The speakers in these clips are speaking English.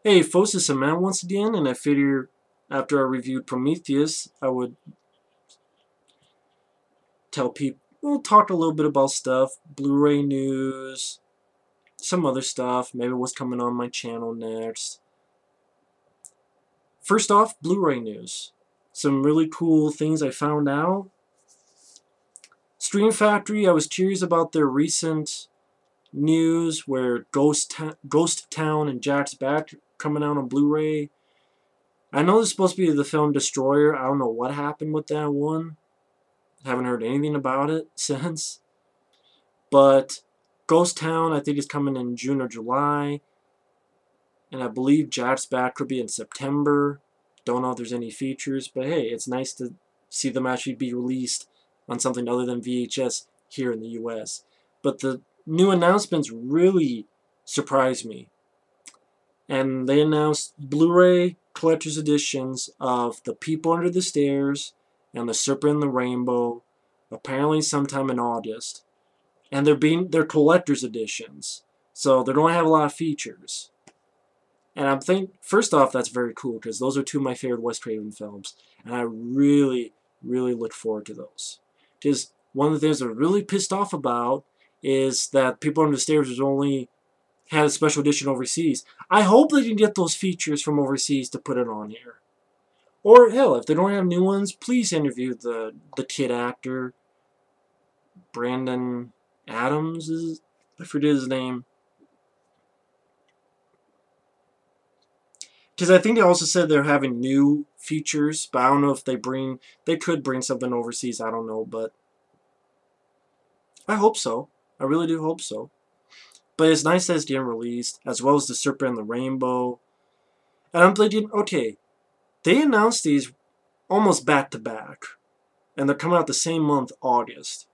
Hey folks, it's Matt once again, and I figured after I reviewed Prometheus, I would tell people, talk a little bit about stuff, Blu-ray news, some other stuff, maybe what's coming on my channel next. First off, Blu-ray news. Some really cool things I found out. Stream Factory, I was curious about their recent news where Ghost Town and Jack's Back coming out on Blu-ray. I know this is supposed to be the film Destroyer. I don't know what happened with that one. Haven't heard anything about it since. But Ghost Town, I think, is coming in June or July. And I believe Jack's Back could be in September. Don't know if there's any features. But hey, it's nice to see them actually be released on something other than VHS here in the US. But the new announcements really surprised me. And they announced Blu-ray collector's editions of The People Under the Stairs and The Serpent and the Rainbow, apparently sometime in August. And they're collector's editions, so they don't have a lot of features. And I'm first off, that's very cool because those are two of my favorite Wes Craven films, and I really, really look forward to those. Because one of the things I'm really pissed off about is that People Under the Stairs was only had a special edition overseas. I hope they can get those features from overseas to put it on here. Or hell, if they don't have new ones, please interview the kid actor, Brandon Adams. I forget his name. Because I think they also said they're having new features, but I don't know if they could bring something overseas. I don't know, but I hope so. I really do hope so. But it's nice that it's getting released, as well as The Serpent and the Rainbow. And I'm thinking, okay, they announced these almost back to back, and they're coming out the same month, August.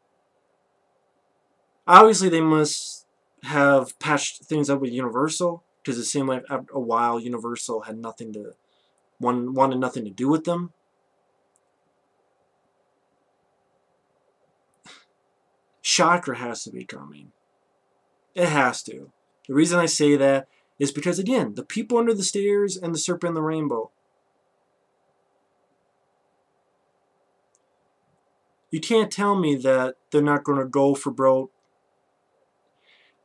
Obviously, they must have patched things up with Universal, because it seemed like after a while Universal had wanted nothing to do with them. Shocker has to be coming. It has to. The reason I say that is because, again, The People Under the Stairs and The Serpent and the Rainbow. You can't tell me that they're not going to go for broke.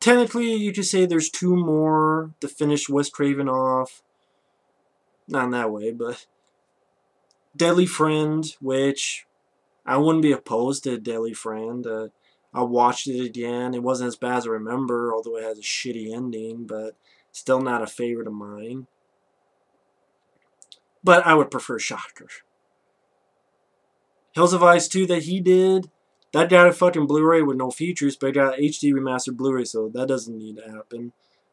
Technically, you could say there's two more to finish Wes Craven off. Not in that way, but Deadly Friend, which I wouldn't be opposed to Deadly Friend. I watched it again. It wasn't as bad as I remember, although it has a shitty ending, but still not a favorite of mine. But I would prefer Shocker. Hills of Ice 2 that he did, that got a fucking Blu-ray with no features, but it got HD remastered Blu-ray, so that doesn't need to happen.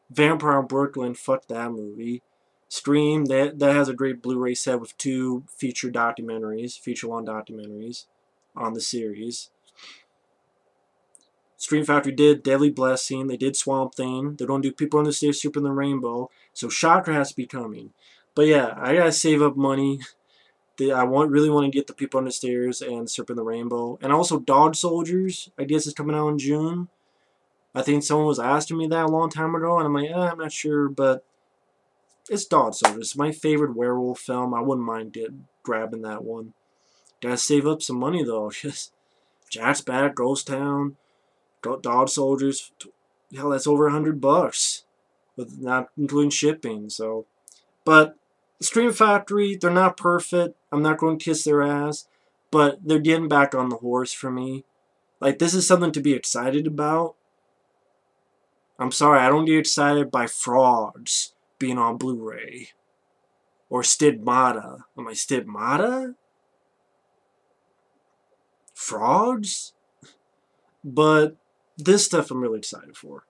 Vampire in Brooklyn, fuck that movie. Scream, that has a great Blu-ray set with two feature-long documentaries on the series. Stream Factory did Deadly Blessing, they did Swamp Thing, they're going to do People Under the Stairs, Super and the Rainbow, so Shocker has to be coming. But yeah, I gotta save up money. I really want to get the People Under the Stairs and Serpent and the Rainbow. And also Dog Soldiers, I guess, is coming out in June. I think someone was asking me that a long time ago, and I'm like, I'm not sure, but it's Dog Soldiers. It's my favorite werewolf film. I wouldn't mind grabbing that one. Gotta save up some money, though. Just Jack's Back, Ghost Town, Dog Soldiers, hell, that's over $100, with not including shipping. So, but Stream Factory, they're not perfect. I'm not going to kiss their ass, but they're getting back on the horse for me. Like, this is something to be excited about. I'm sorry, I don't get excited by Frogs being on Blu-ray or Stigmata. Am I Stigmata? Frogs? But this stuff I'm really excited for.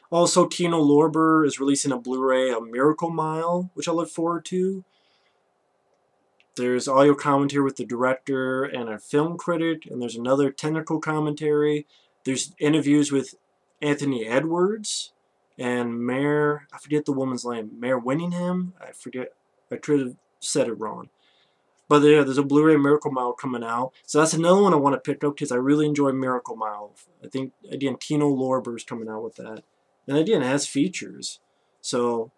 Also, Tino Lorber is releasing a Blu-ray of Miracle Mile, which I look forward to. There's audio commentary with the director and a film critic, and there's another technical commentary. There's interviews with Anthony Edwards and Mayor, I forget the woman's name, Mayor Winningham? I forget, I could have said it wrong. But yeah, there's a Blu-ray Miracle Mile coming out. So that's another one I want to pick up because I really enjoy Miracle Mile. I think, again, Tino Lorber is coming out with that. And again, it has features. So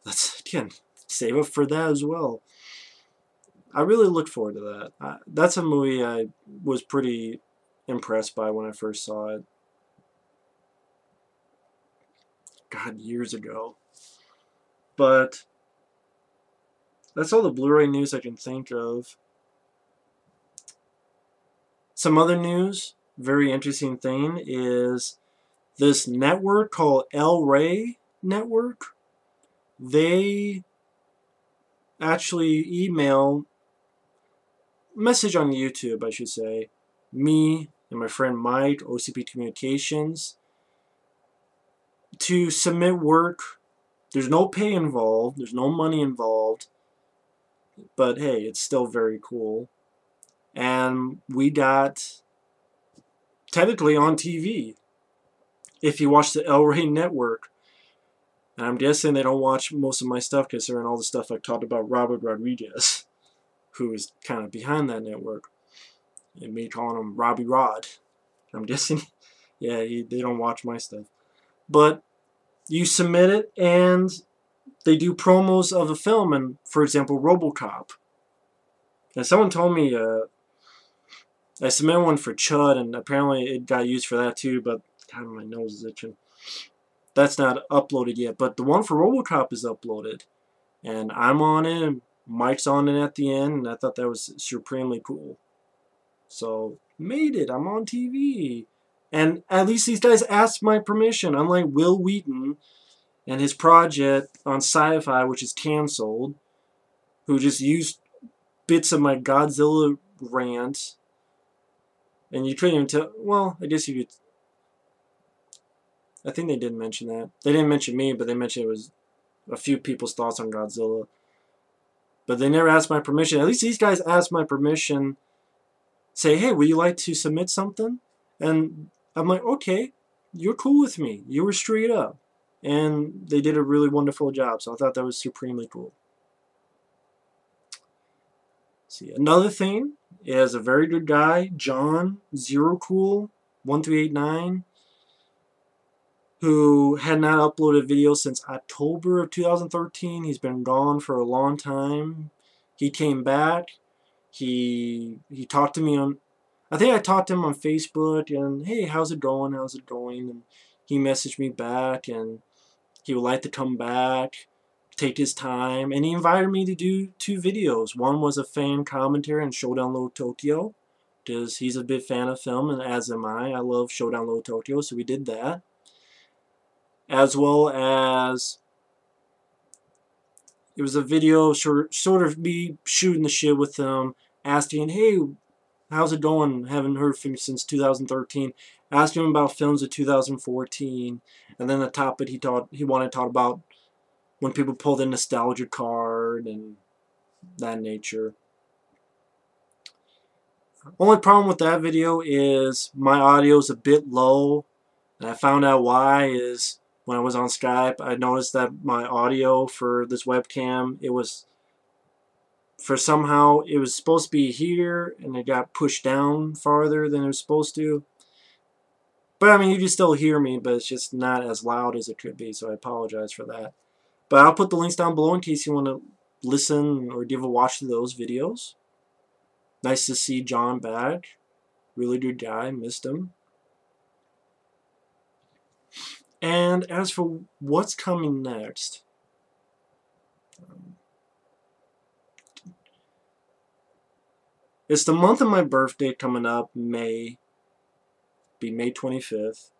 let's, again, save up for that as well. I really look forward to that. That's a movie I was pretty impressed by when I first saw it. God, years ago. But that's all the Blu-ray news I can think of. Some other news, very interesting thing, is this network called Rey Network. They actually message on YouTube, I should say, me and my friend Mike, OCP Communications, to submit work. There's no pay involved, there's no money involved, but hey, it's still very cool. And we got technically on TV. If you watch the Rey Network, and I'm guessing they don't watch most of my stuff considering all the stuff I talked about Robert Rodriguez, who is kind of behind that network, and me calling him Robbie Rod. I'm guessing, yeah, they don't watch my stuff. But you submit it, and they do promos of a film, and for example, Robocop. And someone told me I submitted one for Chud, and apparently it got used for that too, but God, my nose is itching. That's not uploaded yet, but the one for Robocop is uploaded. And I'm on it, and Mike's on it at the end, and I thought that was supremely cool. So, made it. I'm on TV. And at least these guys asked my permission, unlike Will Wheaton and his project on Sci-Fi, which is canceled, who just used bits of my Godzilla rant. And you couldn't even tell, well, I guess you could, I think they did mention that. They didn't mention me, but they mentioned it was a few people's thoughts on Godzilla. But they never asked my permission. At least these guys asked my permission. Say, hey, would you like to submit something? And I'm like, okay, you're cool with me. You were straight up. And they did a really wonderful job. So I thought that was supremely cool. See, another thing is a very good guy, John Zer0cool1389, who had not uploaded video since October of 2013. He's been gone for a long time. He came back. He talked to me on, I think I talked to him on Facebook, and hey, how's it going? How's it going? And he messaged me back, and he would like to come back, take his time, and he invited me to do 2 videos. One was a fan commentary on Showdown Low Tokyo, because he's a big fan of film, and as am I. I love Showdown Low Tokyo, so we did that. As well as it was a video sort of me shooting the shit with him, asking, hey, how's it going? Haven't heard from you since 2013. Asked him about films of 2014, and then the topic he wanted to talk about when people pull the nostalgia card and that nature. Only problem with that video is my audio is a bit low, and I found out why is when I was on Skype, I noticed that my audio for this webcam, it was somehow it was supposed to be here, and it got pushed down farther than it was supposed to. But I mean, you can still hear me, but it's just not as loud as it could be, so I apologize for that. But I'll put the links down below in case you want to listen or give a watch to those videos. Nice to see John back. Really good guy. Missed him. And as for what's coming next, it's the month of my birthday coming up, May. Be May 25th.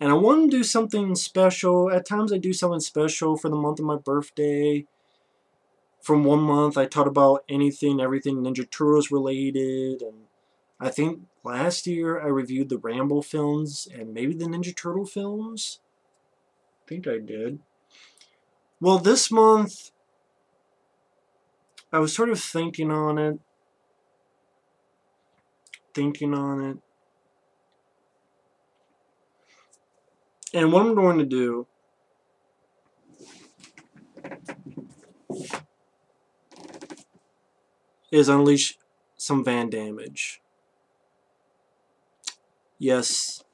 And I want to do something special. At times I do something special for the month of my birthday. From 1 month I talked about anything, everything Ninja Turtles related. And I think last year I reviewed the Rambo films and maybe the Ninja Turtle films. I think I did. Well, this month I was sort of thinking on it. And what I'm going to do is unleash some van damage. Yes,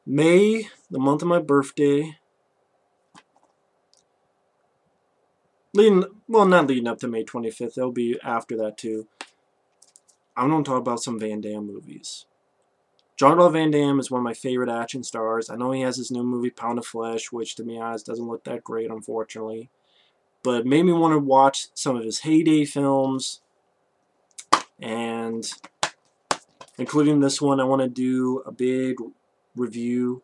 May, the month of my birthday, well, not leading up to May 25th. It'll be after that too. I'm going to talk about some Van Damme movies. Jean-Claude Van Damme is one of my favorite action stars. I know he has his new movie, Pound of Flesh, which, to be honest, doesn't look that great, unfortunately. But it made me want to watch some of his heyday films. And including this one, I want to do a big review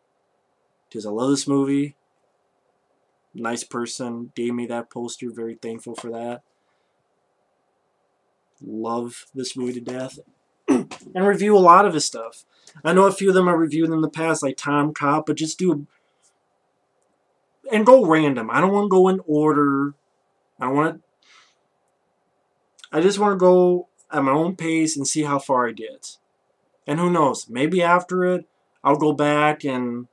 because I love this movie. Nice person gave me that poster. Very thankful for that. Love this movie to death. And review a lot of his stuff. I know a few of them I reviewed in the past, like Time Cop, but just do... And go random. I don't want to go in order. I just want to go at my own pace and see how far I get. And who knows, maybe after it, I'll go back and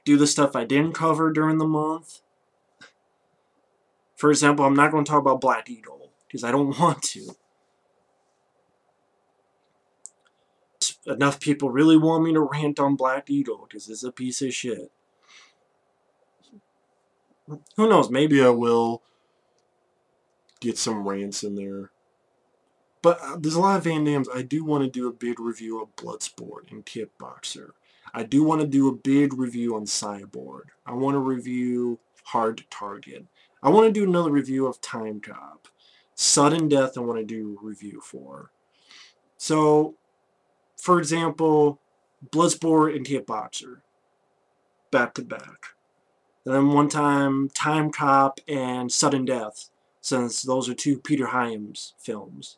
do the stuff I didn't cover during the month. For example, I'm not going to talk about Black Eagle, because I don't want to. Enough people really want me to rant on Black Eagle, because it's a piece of shit. Who knows, maybe I will get some rants in there. But there's a lot of Van Dammes. I do want to do a big review of Bloodsport and Kickboxer. I do want to do a big review on Cyborg. I want to review Hard Target. I want to do another review of Time Cop. Sudden Death I want to do a review for. So, for example, Bloodsport and Kickboxer. Back to back. And then one time, Time Cop and Sudden Death, since those are two Peter Hyams films.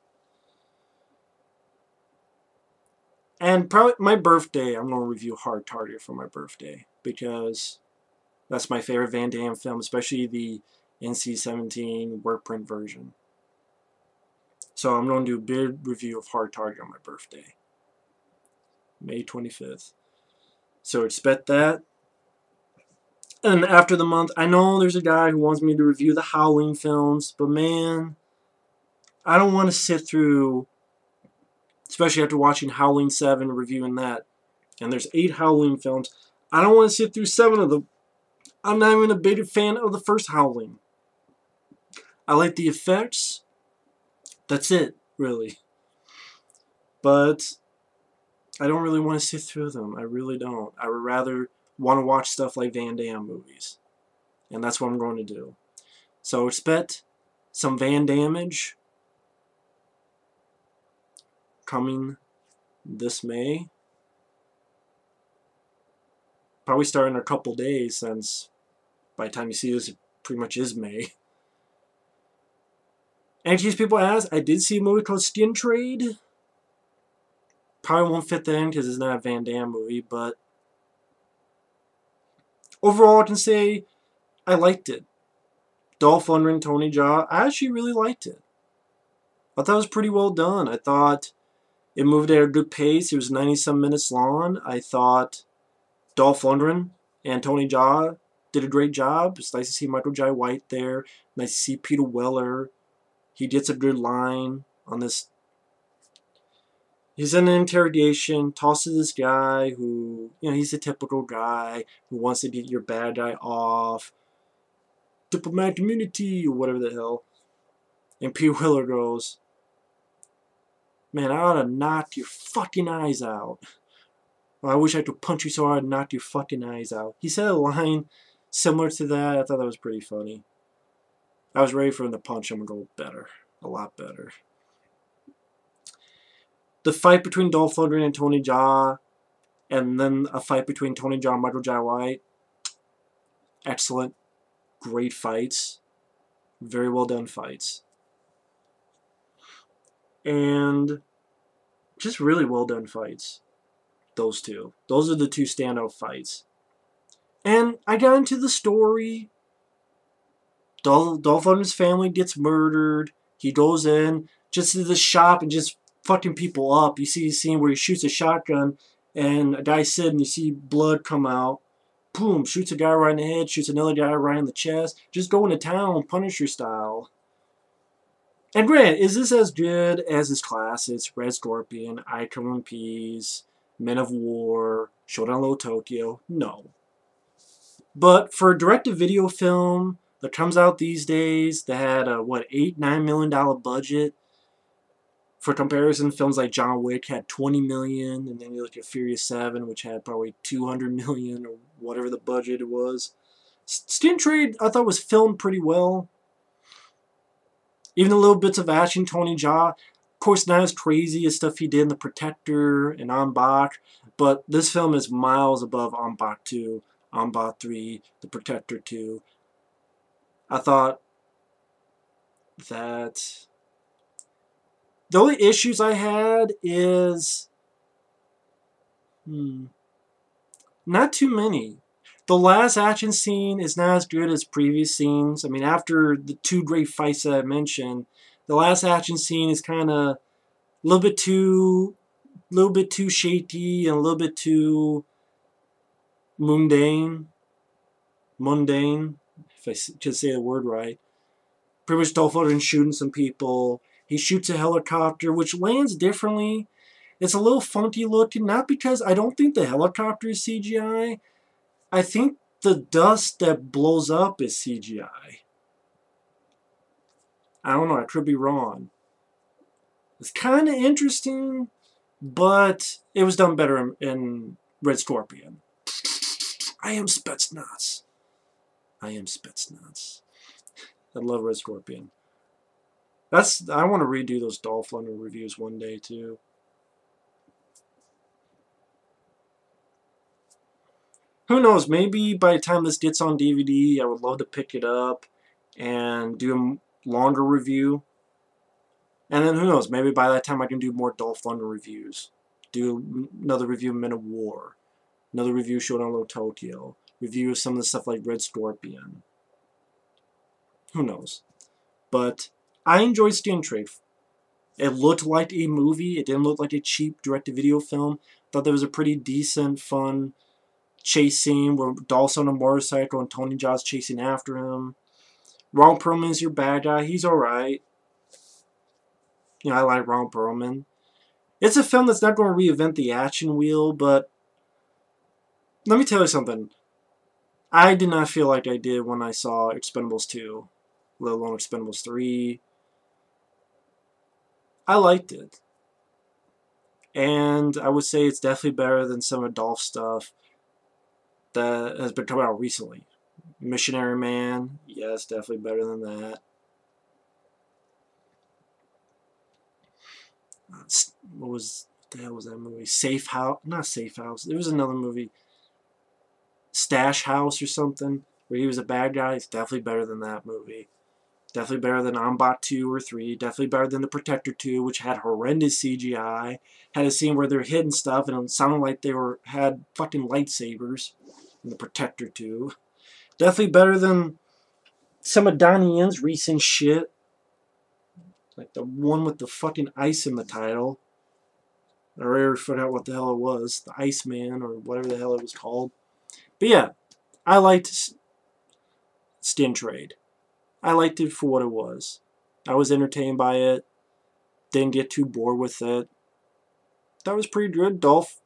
And probably my birthday, I'm going to review Hard Target for my birthday, because that's my favorite Van Damme film, especially the NC-17 work print version. So I'm going to do a big review of Hard Target on my birthday, May 25th. So expect that. And after the month, I know there's a guy who wants me to review the Howling films, but man, I don't want to sit through, especially after watching Howling 7, reviewing that. And there's 8 Howling films. I don't want to sit through 7 of them. I'm not even a big fan of the first Howling. I like the effects. That's it, really. But I don't really want to sit through them. I really don't. I would rather want to watch stuff like Van Damme movies. And that's what I'm going to do. So expect some Van Dammage coming this May. Probably starting in a couple days, since by the time you see this, it pretty much is May. And in case people ask, I did see a movie called Skin Trade. Probably won't fit that in because it's not a Van Damme movie, but overall I can say I liked it. Dolph Lundgren, Tony Jaa, I actually really liked it. I thought it was pretty well done. I thought it moved at a good pace. It was 90-some minutes long. I thought Dolph Lundgren and Tony Jaa did a great job. It's nice to see Michael Jai White there. Nice to see Peter Weller. He gets a good line on this. He's in an interrogation, tosses this guy who, he's a typical guy who wants to get your bad guy off. Diplomatic immunity, or whatever the hell. And Peter Weller goes, "Man, I ought to knock your fucking eyes out. Well, I wish I could punch you so hard and knock your fucking eyes out." He said a line similar to that. I thought that was pretty funny. I was ready for him to punch him and go better. A lot better. The fight between Dolph Lundgren and Tony Jaa, and then a fight between Tony Jaa and Michael Jai White. Excellent. Great fights. Very well done fights. And just really well done fights. Those two. Those are the two standout fights. And I got into the story. Dolph Lundgren's family gets murdered. He goes in just to the shop and just fucking people up. You see a scene where he shoots a shotgun and a guy's sitting, you see blood come out. Boom, shoots a guy right in the head, shoots another guy right in the chest. Just going to town, Punisher style. And granted, is this as good as his classics? Red Scorpion, Icon One Piece, Men of War, Showdown Low Tokyo? No. But for a direct-to-video film that comes out these days that had a, what, $8-9 million budget. For comparison, films like John Wick had 20 million, and then you look at Furious 7, which had probably 200 million, or whatever the budget it was. Stint Trade, I thought, was filmed pretty well. Even the little bits of action, Tony Jaa, of course, not as crazy as stuff he did in The Protector and On Bak, but this film is miles above On Bak 2, On Bak 3, The Protector 2. I thought that the only issues I had is not too many. The last action scene is not as good as previous scenes. I mean, after the two great fights that I mentioned, the last action scene is kind of a little bit too shaky and a little bit too mundane, if I could say the word right. Pretty much Dolph Lundgren shooting some people. He shoots a helicopter, which lands differently. It's a little funky looking, not because I don't think the helicopter is CGI. I think the dust that blows up is CGI. I don't know, I could be wrong. It's kind of interesting, but it was done better in Red Scorpion. I am Spetsnaz. I love Red Scorpion. I want to redo those Dolph Lundgren reviews one day too. Who knows? Maybe by the time this gets on DVD, I would love to pick it up and do a longer review. And then who knows? Maybe by that time I can do more Dolph Lundgren reviews. Do another review of Men of War. Another review of Showdown Low Tokyo. Review of some of the stuff like Red Scorpion. Who knows? But I enjoyed Stint Trade. It looked like a movie. It didn't look like a cheap direct-to-video film. Thought there was a pretty decent, fun chase scene where Dolph's on a motorcycle and Tony Jaa's chasing after him. Ron Perlman is your bad guy. He's alright. You know, I like Ron Perlman. It's a film that's not going to reinvent the action wheel, but let me tell you something. I did not feel like I did when I saw Expendables 2, let alone Expendables 3. I liked it. And I would say it's definitely better than some of Dolph's stuff that has been coming out recently. Missionary Man, yes, definitely better than that. What the hell was that movie? Safe House? Not Safe House. There was another movie. Stash House or something, where he was a bad guy. It's definitely better than that movie. Definitely better than On Bak 2 or 3. Definitely better than The Protector 2, which had horrendous CGI. Had a scene where they're hitting stuff and it sounded like they had fucking lightsabers in The Protector 2. Definitely better than some of Donnie Yen's recent shit. Like the one with the fucking ice in the title. I already forgot what the hell it was. The Iceman or whatever the hell it was called. But yeah, I liked Stint Trade. I liked it for what it was. I was entertained by it. Didn't get too bored with it. That was pretty good. Dolph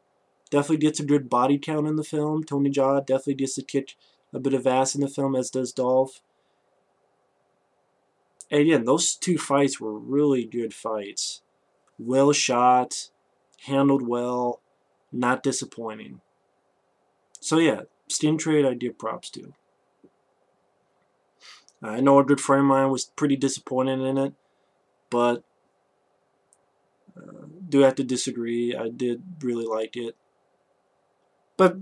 definitely gets a good body count in the film. Tony Jaa definitely gets to kick a bit of ass in the film, as does Dolph. And again, those two fights were really good fights. Well shot, handled well, not disappointing. So yeah, Stint Trade I give props to. I know a good friend of mine was pretty disappointed in it, but do have to disagree. I did really like it. But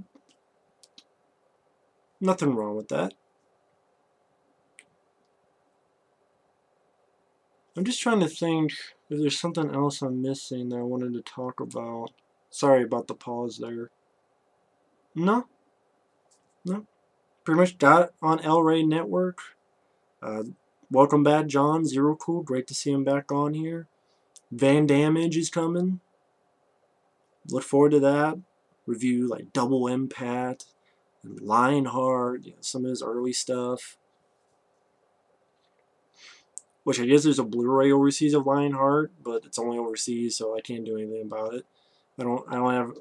nothing wrong with that. I'm just trying to think if there's something else I'm missing that I wanted to talk about. Sorry about the pause there. No. Pretty much got on Rey Network. Welcome back, John. Zer0cool. Great to see him back on here. Van Damage is coming. Look forward to that. Review like Double Impact and Lionheart. You know, some of his early stuff. Which I guess there's a Blu-ray overseas of Lionheart, but it's only overseas, so I can't do anything about it. I don't have.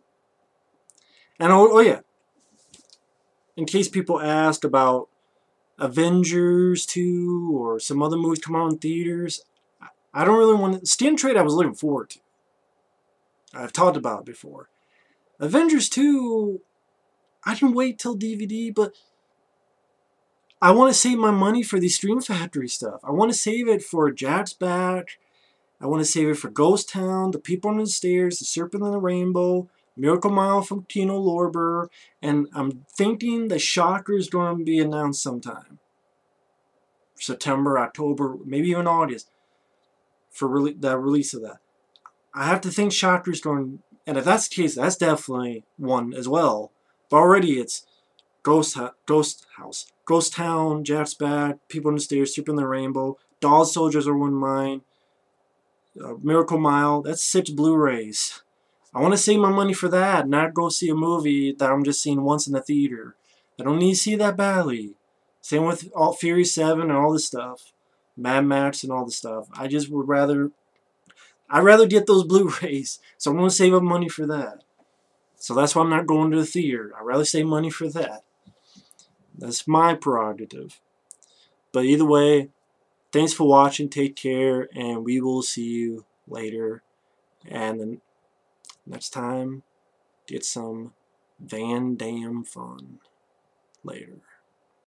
And oh yeah. In case people ask about Avengers 2 or some other movies come out in theaters, I don't really want to. Stand Trade I was looking forward to. I've talked about it before. Avengers 2, I can wait till DVD, but I want to save my money for the Stream Factory stuff. I want to save it for Jack's Back. I want to save it for Ghost Town, The People on the Stairs, The Serpent and the Rainbow, Miracle Mile from Tino Lorber, and I'm thinking the Shocker is going to be announced sometime. September, October, maybe even August for the release of that. I have to think Shocker's going, and if that's the case, that's definitely one as well. But already it's Ghost House, Ghost Town, Jack's Back, People on the Stairs, Serpent and the Rainbow, Doll Soldiers are one of mine, Miracle Mile. That's 6 Blu-rays. I want to save my money for that, not go see a movie that I'm just seeing once in the theater. I don't need to see that badly. Same with Fury 7 and all this stuff. Mad Max and all this stuff. I just would rather... I'd rather get those Blu-rays. So I'm going to save up money for that. So that's why I'm not going to the theater. I'd rather save money for that. That's my prerogative. But either way, thanks for watching. Take care. And we will see you later. And then next time, get some Van Damme fun. Later.